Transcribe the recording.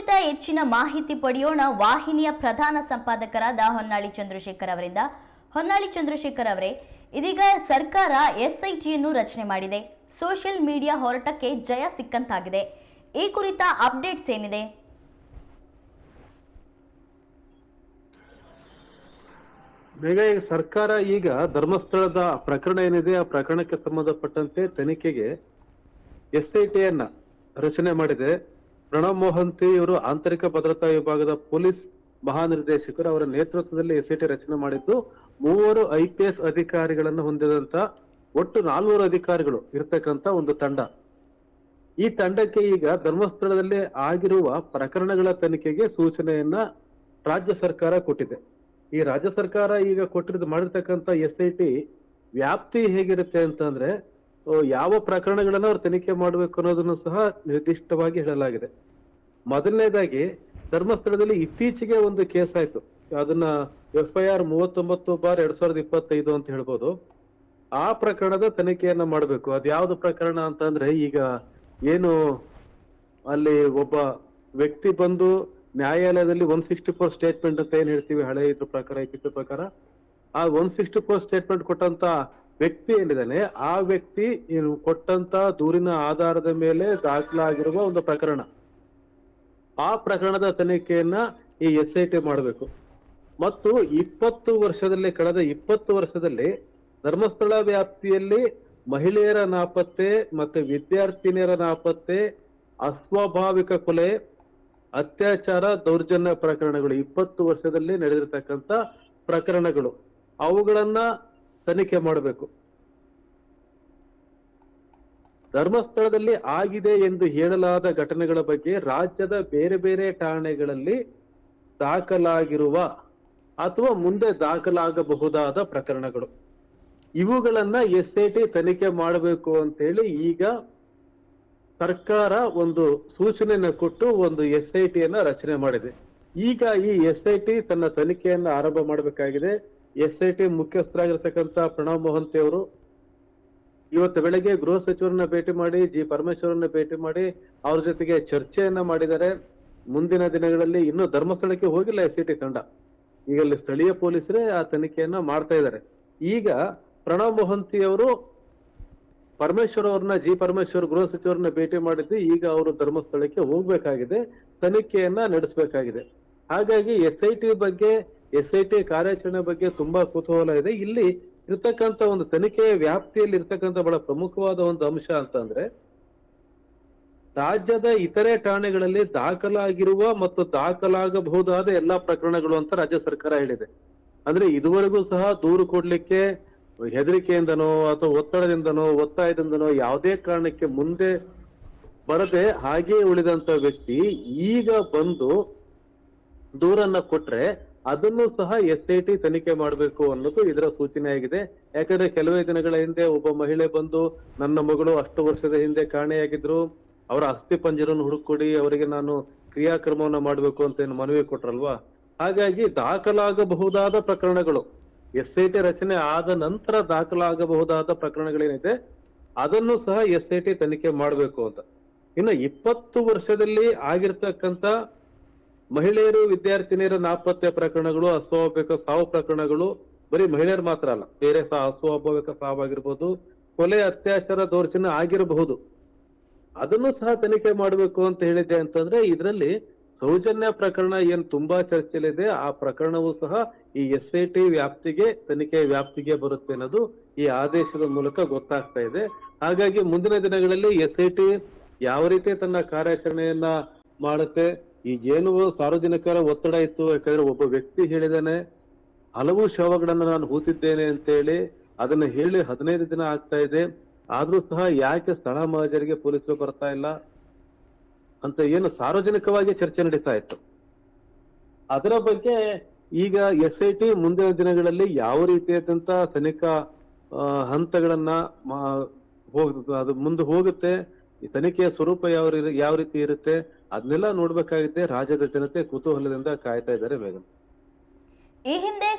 ಕುರಿತ ಹೆಚ್ಚಿನ ಮಾಹಿತಿ ಪಡೆಯೋಣ ವಾಹಿನಿಯ ಪ್ರಧಾನ ಸಂಪಾದಕರಾದ ಹೊನ್ನಾಳಿ ಚಂದ್ರಶೇಖರ್ ಅವರಿಂದ. ಹೊನ್ನಾಳಿ ಚಂದ್ರಶೇಖರ್ ಅವರೇ, ಇದೀಗ ಸರ್ಕಾರ ಎಸ್ಐಟಿಯನ್ನು ರಚನೆ ಮಾಡಿದೆ. ಸೋಷಿಯಲ್ ಮೀಡಿಯಾ ಹೋರಾಟಕ್ಕೆ ಜಯ ಸಿಕ್ಕಂತಾಗಿದೆ. ಈ ಕುರಿತ ಅಪ್ಡೇಟ್ಸ್ ಏನಿದೆ? ಬೇಗ ಸರ್ಕಾರ ಈಗ ಧರ್ಮಸ್ಥಳದ ಪ್ರಕರಣ ಏನಿದೆ ಆ ಪ್ರಕರಣಕ್ಕೆ ಸಂಬಂಧಪಟ್ಟಂತೆ ತನಿಖೆಗೆ ಎಸ್ಐಟಿಯನ್ನ ರಚನೆ ಮಾಡಿದೆ. ಪ್ರಣವ್ ಮೊಹಂತಿ ಇವರು ಆಂತರಿಕ ಭದ್ರತಾ ವಿಭಾಗದ ಪೊಲೀಸ್ ಮಹಾನಿರ್ದೇಶಕರು ಅವರ ನೇತೃತ್ವದಲ್ಲಿ ಎಸ್ಐಟಿ ರಚನೆ ಮಾಡಿದ್ದು 3 IPS ಅಧಿಕಾರಿಗಳನ್ನು ಹೊಂದಿದಂತ ಒಟ್ಟು 400 ಅಧಿಕಾರಿಗಳು ಇರ್ತಕ್ಕಂತ ಒಂದು ತಂಡ. ಈ ತಂಡಕ್ಕೆ ಈಗ ಧರ್ಮಸ್ಥಳದಲ್ಲಿ ಆಗಿರುವ ಪ್ರಕರಣಗಳ ತನಿಖೆಗೆ ಸೂಚನೆಯನ್ನ ರಾಜ್ಯ ಸರ್ಕಾರ ಕೊಟ್ಟಿದೆ. ಈ ರಾಜ್ಯ ಸರ್ಕಾರ ಈಗ ಮಾಡಿರ್ತಕ್ಕಂಥ ಎಸ್ಐಟಿ ವ್ಯಾಪ್ತಿ ಹೇಗಿರುತ್ತೆ ಅಂತಂದ್ರೆ ಯಾವ ಪ್ರಕರಣಗಳನ್ನ ಅವ್ರು ತನಿಖೆ ಮಾಡಬೇಕು ಅನ್ನೋದನ್ನು ಸಹ ನಿರ್ದಿಷ್ಟವಾಗಿ ಹೇಳಲಾಗಿದೆ. ಮೊದಲನೇದಾಗಿ ಧರ್ಮಸ್ಥಳದಲ್ಲಿ ಇತ್ತೀಚೆಗೆ ಒಂದು ಕೇಸ್ ಆಯ್ತು, ಅದನ್ನ FIR 39/2025 ಅಂತ ಹೇಳ್ಬೋದು. ಆ ಪ್ರಕರಣದ ತನಿಖೆಯನ್ನ ಮಾಡಬೇಕು. ಅದ್ಯಾವ್ದು ಪ್ರಕರಣ ಅಂತಂದ್ರೆ, ಈಗ ಏನು ಅಲ್ಲಿ ಒಬ್ಬ ವ್ಯಕ್ತಿ ಬಂದು ನ್ಯಾಯಾಲಯದಲ್ಲಿ 164 ಸ್ಟೇಟ್ಮೆಂಟ್ ಅಂತ ಏನ್ ಹೇಳ್ತೀವಿ ಹಳೆ ಇದ್ರ ಪ್ರಕಾರ, IPC ಪ್ರಕಾರ, ಆ 164 ಸ್ಟೇಟ್ಮೆಂಟ್ ಕೊಟ್ಟಂತ ವ್ಯಕ್ತಿ ಏನಿದ್ದಾನೆ ಆ ವ್ಯಕ್ತಿ ಏನು ಕೊಟ್ಟಂತ ದೂರಿನ ಆಧಾರದ ಮೇಲೆ ದಾಖಲಾಗಿರುವ ಒಂದು ಪ್ರಕರಣ. ಆ ಪ್ರಕರಣದ ತನಿಖೆಯನ್ನ ಈ SIT ಮಾಡಬೇಕು. ಮತ್ತು ಕಳೆದ 20 ವರ್ಷದಲ್ಲಿ ಧರ್ಮಸ್ಥಳ ವ್ಯಾಪ್ತಿಯಲ್ಲಿ ಮಹಿಳೆಯರ ನಾಪತ್ತೆ ಮತ್ತೆ ವಿದ್ಯಾರ್ಥಿನಿಯರ ನಾಪತ್ತೆ, ಅಸ್ವಾಭಾವಿಕ ಕೊಲೆ, ಅತ್ಯಾಚಾರ, ದೌರ್ಜನ್ಯ ಪ್ರಕರಣಗಳು 20 ವರ್ಷದಲ್ಲಿ ನಡೆದಿರ್ತಕ್ಕಂಥ ಪ್ರಕರಣಗಳು, ಅವುಗಳನ್ನ ತನಿಖೆ ಮಾಡಬೇಕು. ಧರ್ಮಸ್ಥಳದಲ್ಲಿ ಆಗಿದೆ ಎಂದು ಹೇಳಲಾದ ಘಟನೆಗಳ ಬಗ್ಗೆ ರಾಜ್ಯದ ಬೇರೆ ಬೇರೆ ಠಾಣೆಗಳಲ್ಲಿ ದಾಖಲಾಗಿರುವ ಅಥವಾ ಮುಂದೆ ದಾಖಲಾಗಬಹುದಾದ ಪ್ರಕರಣಗಳು, ಇವುಗಳನ್ನ SIT ತನಿಖೆ ಮಾಡಬೇಕು ಅಂತ ಹೇಳಿ ಈಗ ಸರ್ಕಾರ ಒಂದು ಸೂಚನೆಯನ್ನು ಕೊಟ್ಟು ಒಂದು SITಯನ್ನ ರಚನೆ ಮಾಡಿದೆ. ಈಗ ಈ SIT ತನ್ನ ತನಿಖೆಯನ್ನ ಆರಂಭ ಮಾಡಬೇಕಾಗಿದೆ. SIT ಮುಖ್ಯಸ್ಥರಾಗಿರ್ತಕ್ಕಂಥ ಪ್ರಣವ್ ಮೊಹಂತಿ ಅವರು ಇವತ್ತು ಬೆಳಗ್ಗೆ ಗೃಹ ಸಚಿವರನ್ನ ಭೇಟಿ ಮಾಡಿ, ಪರಮೇಶ್ವರನ್ನ ಭೇಟಿ ಮಾಡಿ ಅವ್ರ ಜೊತೆಗೆ ಚರ್ಚೆಯನ್ನ ಮಾಡಿದ್ದಾರೆ. ಮುಂದಿನ ದಿನಗಳಲ್ಲಿ ಇನ್ನೂ ಧರ್ಮಸ್ಥಳಕ್ಕೆ ಹೋಗಿಲ್ಲ SIT ತಂಡ, ಈಗ ಅಲ್ಲಿ ಸ್ಥಳೀಯ ಪೊಲೀಸರೇ ಆ ತನಿಖೆಯನ್ನ ಮಾಡ್ತಾ ಇದ್ದಾರೆ. ಈಗ ಪ್ರಣವ್ ಮೊಹಂತಿ ಅವರು ಪರಮೇಶ್ವರ್ ಅವ್ರನ್ನ ಪರಮೇಶ್ವರ್ ಗೃಹ ಸಚಿವರನ್ನ ಭೇಟಿ ಮಾಡಿದ್ದು, ಈಗ ಅವರು ಧರ್ಮಸ್ಥಳಕ್ಕೆ ಹೋಗ್ಬೇಕಾಗಿದೆ, ತನಿಖೆಯನ್ನ ನಡೆಸಬೇಕಾಗಿದೆ. ಹಾಗಾಗಿ SIT ಕಾರ್ಯಾಚರಣೆ ಬಗ್ಗೆ ತುಂಬಾ ಕುತೂಹಲ ಇದೆ. ಇಲ್ಲಿ ಇರ್ತಕ್ಕಂಥ ಒಂದು ತನಿಖೆಯ ವ್ಯಾಪ್ತಿಯಲ್ಲಿ ಇರ್ತಕ್ಕಂಥ ಬಹಳ ಪ್ರಮುಖವಾದ ಒಂದು ಅಂಶ ಅಂತಂದ್ರೆ, ರಾಜ್ಯದ ಇತರೆ ಠಾಣೆಗಳಲ್ಲಿ ದಾಖಲಾಗಿರುವ ಮತ್ತು ದಾಖಲಾಗಬಹುದಾದ ಎಲ್ಲಾ ಪ್ರಕರಣಗಳು ಅಂತ ರಾಜ್ಯ ಸರ್ಕಾರ ಹೇಳಿದೆ. ಅಂದ್ರೆ ಇದುವರೆಗೂ ಸಹ ದೂರು ಕೊಡ್ಲಿಕ್ಕೆ ಹೆದರಿಕೆಯಿಂದನೋ ಅಥವಾ ಒತ್ತಡದಿಂದನೋ ಒತ್ತಾಯದಿಂದನೋ ಯಾವುದೇ ಕಾರಣಕ್ಕೆ ಮುಂದೆ ಬರದೆ ಹಾಗೆ ಉಳಿದಂತ ವ್ಯಕ್ತಿ ಈಗ ಬಂದು ದೂರನ್ನ ಕೊಟ್ರೆ ಅದನ್ನು ಸಹ SIT ತನಿಖೆ ಮಾಡಬೇಕು ಅನ್ನೋದು ಇದರ ಸೂಚನೆ ಆಗಿದೆ. ಯಾಕಂದ್ರೆ ಕೆಲವೇ ದಿನಗಳ ಹಿಂದೆ ಒಬ್ಬ ಮಹಿಳೆ ಬಂದು, ನನ್ನ ಮಗಳು 10 ವರ್ಷದ ಹಿಂದೆ ಕಾಣೆಯಾಗಿದ್ರು, ಅವರ ಅಸ್ಥಿ ಪಂಜರನ್ನು ಹುಡುಕೊಡಿ, ಅವರಿಗೆ ನಾನು ಕ್ರಿಯಾಕ್ರಮವನ್ನ ಮಾಡಬೇಕು ಅಂತ ಮನವಿ ಕೊಟ್ರಲ್ವಾ. ಹಾಗಾಗಿ ದಾಖಲಾಗಬಹುದಾದ ಪ್ರಕರಣಗಳು, SIT ರಚನೆ ಆದ ನಂತರ ದಾಖಲಾಗಬಹುದಾದ ಪ್ರಕರಣಗಳೇನಿದೆ ಅದನ್ನು ಸಹ SIT ತನಿಖೆ ಮಾಡಬೇಕು ಅಂತ. ಇನ್ನು 20 ವರ್ಷದಲ್ಲಿ ಆಗಿರ್ತಕ್ಕಂಥ ಮಹಿಳೆಯರು ವಿದ್ಯಾರ್ಥಿನಿಯರ ನಾಪತ್ತೆ ಪ್ರಕರಣಗಳು, ಅಸ್ವಾಭಾವಿಕ ಸಾವು ಪ್ರಕರಣಗಳು, ಬರೀ ಮಹಿಳೆಯರು ಮಾತ್ರ ಅಲ್ಲ, ಬೇರೆ ಅಸ್ವಾಭಾವಿಕ ಸಾವಾಗಿರ್ಬೋದು, ಕೊಲೆ, ಅತ್ಯಾಚಾರ, ದೌರ್ಜನ್ಯ ಆಗಿರಬಹುದು, ಅದನ್ನು ಸಹ ತನಿಖೆ ಮಾಡಬೇಕು ಅಂತ ಹೇಳಿದ್ದೆ. ಅಂತಂದ್ರೆ ಇದರಲ್ಲಿ ಸೌಜನ್ಯ ಪ್ರಕರಣ ಏನ್ ತುಂಬಾ ಚರ್ಚೆಯಲ್ಲಿದೆ, ಆ ಪ್ರಕರಣವೂ ಸಹ ಈ SIT ವ್ಯಾಪ್ತಿಗೆ, ತನಿಖೆ ವ್ಯಾಪ್ತಿಗೆ ಬರುತ್ತೆ ಅನ್ನೋದು ಈ ಆದೇಶದ ಮೂಲಕ ಗೊತ್ತಾಗ್ತಾ ಇದೆ. ಹಾಗಾಗಿ ಮುಂದಿನ ದಿನಗಳಲ್ಲಿ SIT ಯಾವ ರೀತಿ ತನ್ನ ಕಾರ್ಯಾಚರಣೆಯನ್ನ ಮಾಡುತ್ತೆ, ಈಗೇನು ಸಾರ್ವಜನಿಕರ ಒತ್ತಡ ಇತ್ತು, ಯಾಕಂದ್ರೆ ಒಬ್ಬ ವ್ಯಕ್ತಿ ಹೇಳಿದಾನೆ ಹಲವು ಶವಗಳನ್ನ ನಾನು ಹೂತಿದ್ದೇನೆ ಅಂತ ಹೇಳಿ, ಅದನ್ನ ಹೇಳಿ 15 ದಿನ ಆಗ್ತಾ ಇದೆ, ಆದ್ರೂ ಸಹ ಯಾಕೆ ಸ್ಥಳ ಮಹಜರಿಗೆ ಪೊಲೀಸರು ಬರ್ತಾ ಇಲ್ಲ ಅಂತ ಏನು ಸಾರ್ವಜನಿಕವಾಗಿ ಚರ್ಚೆ ನಡೀತಾ ಇತ್ತು. ಅದರ ಬಗ್ಗೆ ಈಗ SIT ಮುಂದಿನ ದಿನಗಳಲ್ಲಿ ಯಾವ ರೀತಿಯಾದಂತ ತನಿಖಾ ಹಂತಗಳನ್ನ ಅದು ಮುಂದೆ ಹೋಗುತ್ತೆ, ಈ ತನಿಖೆಯ ಸ್ವರೂಪ ಯಾವ ರೀತಿ ಇರುತ್ತೆ ಅದನ್ನೆಲ್ಲ ನೋಡ್ಬೇಕಾಗುತ್ತೆ. ರಾಜ್ಯದ ಜನತೆ ಕುತೂಹಲದಿಂದ ಕಾಯ್ತಾ ಇದ್ದಾರೆ. ಬೇಗ ಈ ಹಿಂದೆ